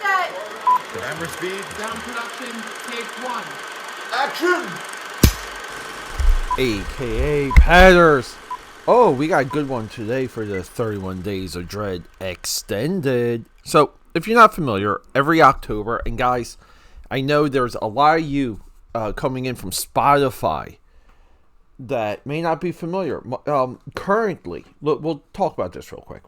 set. Camera speed. Sound production, take one. Action! AKAPADers. Oh, we got a good one today for the 31 Days of Dread Extended. So, if you're not familiar, every October, and guys, I know there's a lot of you coming in from Spotify that may not be familiar. Currently, look, we'll talk about this real quick.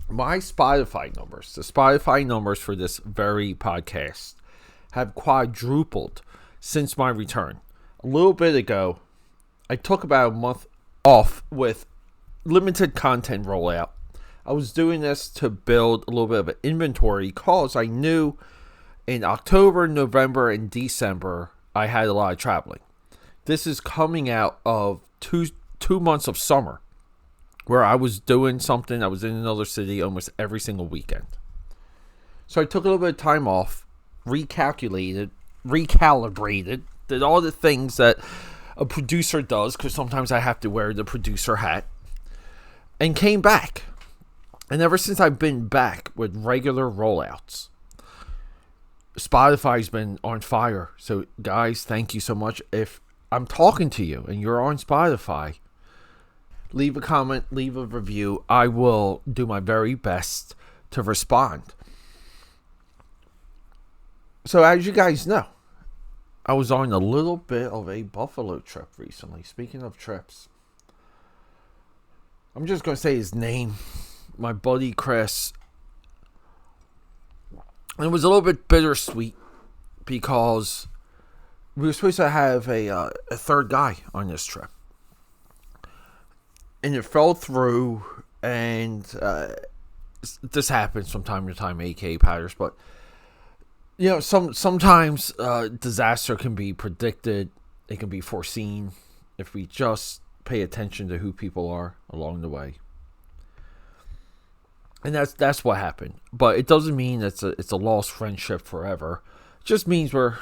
My Spotify numbers, the Spotify numbers for this very podcast, have quadrupled since my return. A little bit ago, I took about a month off with limited content rollout. I was doing this to build a little bit of an inventory because I knew in October, November, and December, I had a lot of traveling. This is coming out of two months of summer where I was doing something. I was in another city almost every single weekend. So I took a little bit of time off, recalibrated, did all the things that a producer does, because sometimes I have to wear the producer hat, and came back. And ever since I've been back with regular rollouts, Spotify's been on fire. So guys, thank you so much. If I'm talking to you and you're on Spotify, leave a comment, leave a review. I will do my very best to respond. So as you guys know, I was on a little bit of a Buffalo trip recently. Speaking of trips, I'm just going to say his name. My buddy Chris. And it was a little bit bittersweet because we were supposed to have a third guy on this trip. And it fell through, and this happens from time to time, AKAPADers, but you know, sometimes disaster can be predicted, it can be foreseen if we just pay attention to who people are along the way. And that's what happened. But it doesn't mean it's a lost friendship forever. It just means we're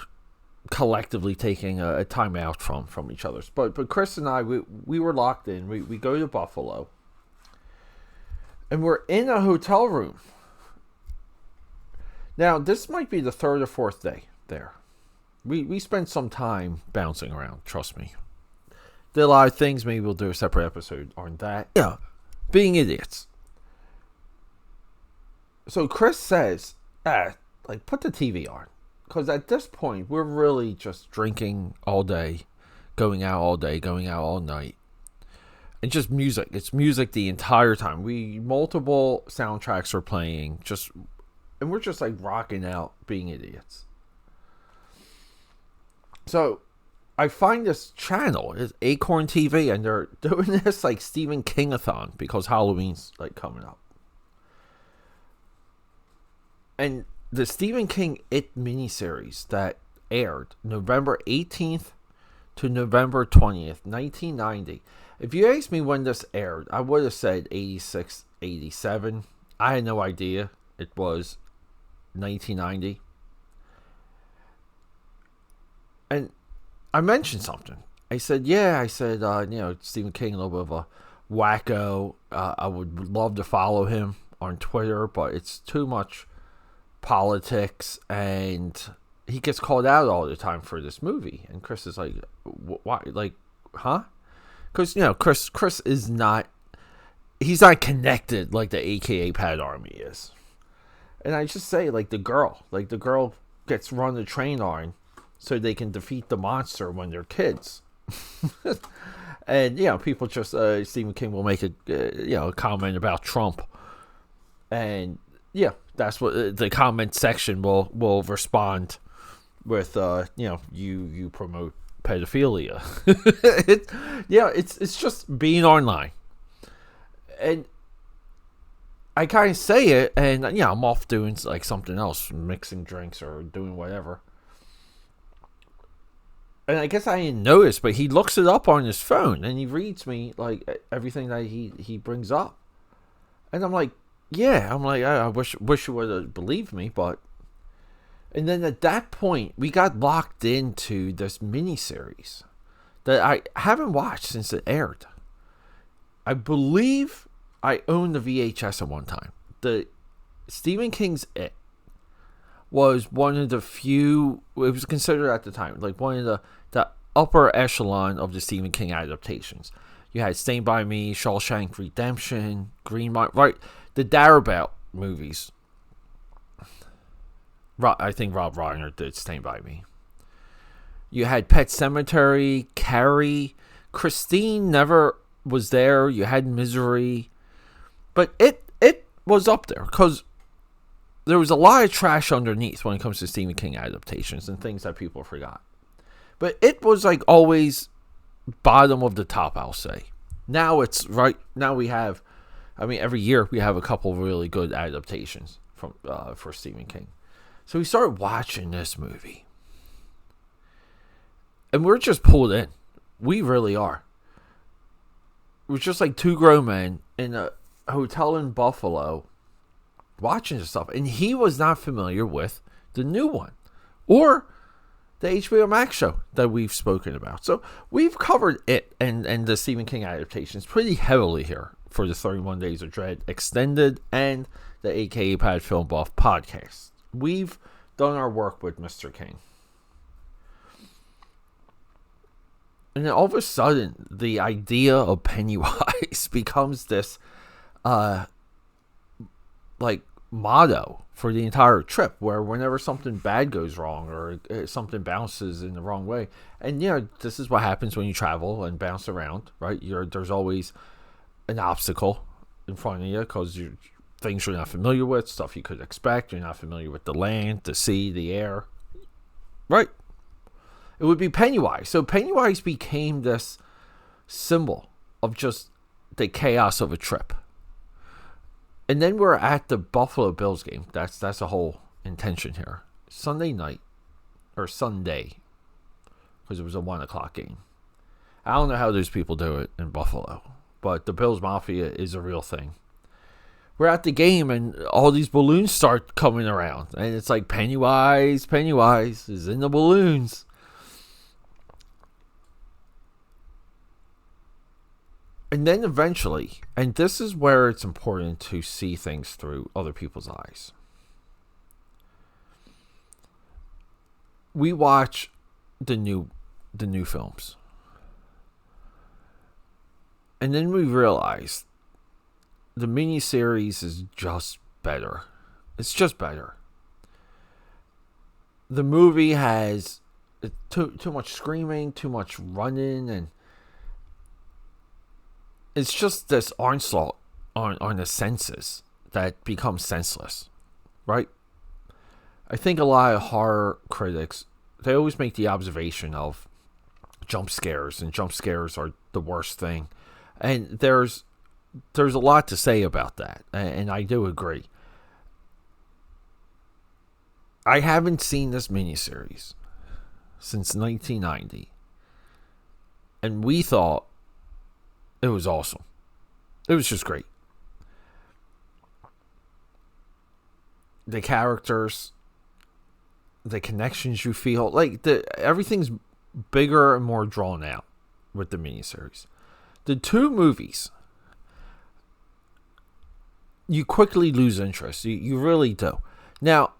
collectively taking a time out from each other. But Chris and I, we were locked in. We go to Buffalo, and we're in a hotel room. Now, this might be the third or fourth day there. We spent some time bouncing around, trust me. Did a lot of things. Maybe we'll do a separate episode on that. Yeah, being idiots. So Chris says, put the TV on. Because at this point, we're really just drinking all day, going out all day, going out all night. And just music. It's music the entire time. Multiple soundtracks are playing. And we're just like rocking out, being idiots. So I find this channel, it's Acorn TV, and they're doing this like Stephen King-a-thon because Halloween's like coming up. And the Stephen King It miniseries that aired November 18th to November 20th, 1990. If you asked me when this aired, I would have said 86, 87. I had no idea. It was 1990. And I mentioned something. I said, Stephen King, a little bit of a wacko. I would love to follow him on Twitter, but it's too much politics, and he gets called out all the time for this movie. And Chris is like, why? Like, huh? Because, Chris is not, he's not connected like the AKAPAD army is. And I just say, the girl gets run the train on so they can defeat the monster when they're kids. And, people just, Stephen King will make a comment about Trump. And, that's what the comment section will respond with, you promote pedophilia. It's just being online. And I kind of say it, and I'm off doing like something else, mixing drinks or doing whatever. And I guess I didn't notice, but he looks it up on his phone, and he reads me like everything that he brings up. And I'm like, I wish you would have believed me, but. And then at that point, we got locked into this miniseries that I haven't watched since it aired. I believe I owned the VHS at one time. The Stephen King's It. was one of the few, it was considered at the time, like one of the upper echelon of the Stephen King adaptations. You had Stand By Me, Shawshank Redemption, Green Mile, right? The Darabont movies. I think Rob Reiner did Stand By Me. You had Pet Sematary, Carrie, Christine never was there. You had Misery. But it was up there because there was a lot of trash underneath when it comes to Stephen King adaptations and things that people forgot. But it was like always bottom of the top, I'll say. Now it's right. Now we have, every year we have a couple of really good adaptations from for Stephen King. So we started watching this movie. And we're just pulled in. We really are. We're just like two grown men in a hotel in Buffalo watching this stuff. And he was not familiar with the new one. Or the HBO Max show that we've spoken about. So we've covered it and the Stephen King adaptations pretty heavily here for the 31 Days of Dread Extended and the AKAPAD Film Buff podcast. We've done our work with Mr. King. And then all of a sudden, the idea of Pennywise becomes this, motto for the entire trip, where whenever something bad goes wrong or something bounces in the wrong way, and this is what happens when you travel and bounce around, right? There's always an obstacle in front of you because you things you're not familiar with, stuff you could expect. You're not familiar with the land, the sea, the air, right? It would be Pennywise. So Pennywise became this symbol of just the chaos of a trip. And then we're at the Buffalo Bills game. That's a whole intention here. Sunday night, or Sunday, because it was a 1 o'clock game. I don't know how those people do it in Buffalo, but the Bills Mafia is a real thing. We're at the game and all these balloons start coming around. And it's like Pennywise is in the balloons. And then eventually, and this is where it's important to see things through other people's eyes. We watch the new films. And then we realize the miniseries is just better. It's just better. The movie has too much screaming, too much running, and it's just this onslaught on the senses that becomes senseless, right? I think a lot of horror critics, they always make the observation of jump scares, and jump scares are the worst thing. And there's a lot to say about that, and I do agree. I haven't seen this miniseries since 1990, and we thought it was awesome. It was just great. The characters, the connections you feel, everything's bigger and more drawn out with the miniseries. The two movies, you quickly lose interest. You really do. Now,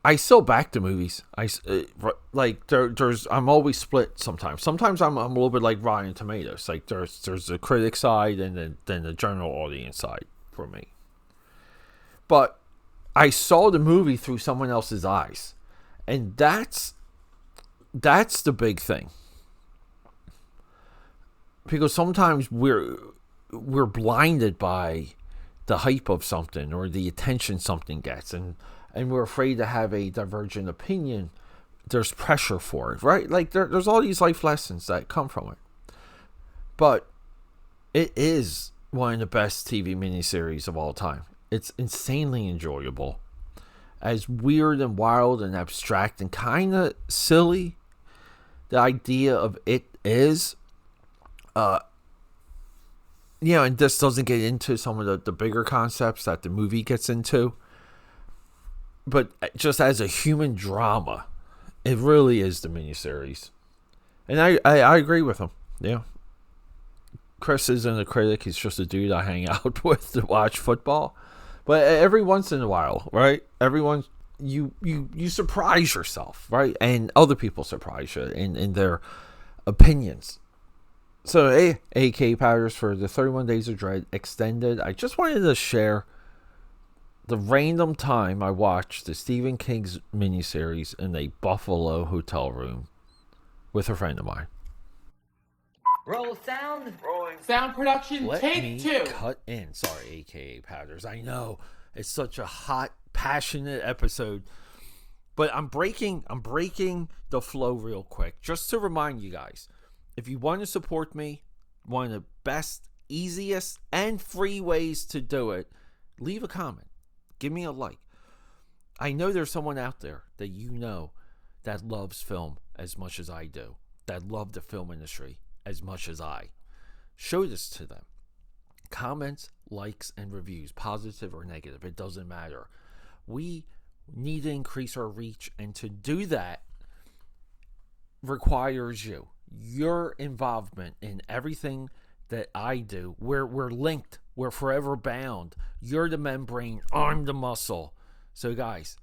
I still back the movies. I'm always split sometimes. Sometimes I'm a little bit like Rotten Tomatoes. Like there's the critic side and then the general audience side for me. But I saw the movie through someone else's eyes, and that's the big thing. Because sometimes we're blinded by the hype of something or the attention something gets, and we're afraid to have a divergent opinion. There's pressure for it, right? Like there's all these life lessons that come from it. But it is one of the best TV miniseries of all time. It's insanely enjoyable. As weird and wild and abstract and kind of silly the idea of it is, and this doesn't get into some of the bigger concepts that the movie gets into. But just as a human drama, it really is the miniseries. And I agree with him. Yeah. Chris isn't a critic. He's just a dude I hang out with to watch football. But every once in a while, right? you surprise yourself, right? And other people surprise you in their opinions. So, AKAPADers, for the 31 Days of Dread Extended, I just wanted to share the random time I watched the Stephen King's miniseries in a Buffalo hotel room with a friend of mine. Roll sound. Rolling. Sound production, Let take me 2. cut in. Sorry, AKAPADers. I know it's such a hot, passionate episode, but I'm breaking the flow real quick just to remind you guys. If you want to support me, one of the best, easiest, and free ways to do it, leave a comment. Give me a like. I know there's someone out there that you know that loves film as much as I do, that love the film industry as much as I. Show this to them. Comments, likes, and reviews, positive or negative, it doesn't matter. We need to increase our reach, and to do that requires you. Your involvement in everything that I do. We're linked. We're forever bound. You're the membrane. I'm the muscle. So guys,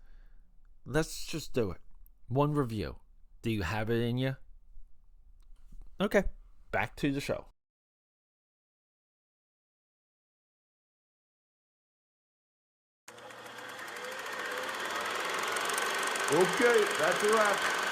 let's just do it. One review. Do you have it in you? Okay, back to the show. Okay, that's a wrap.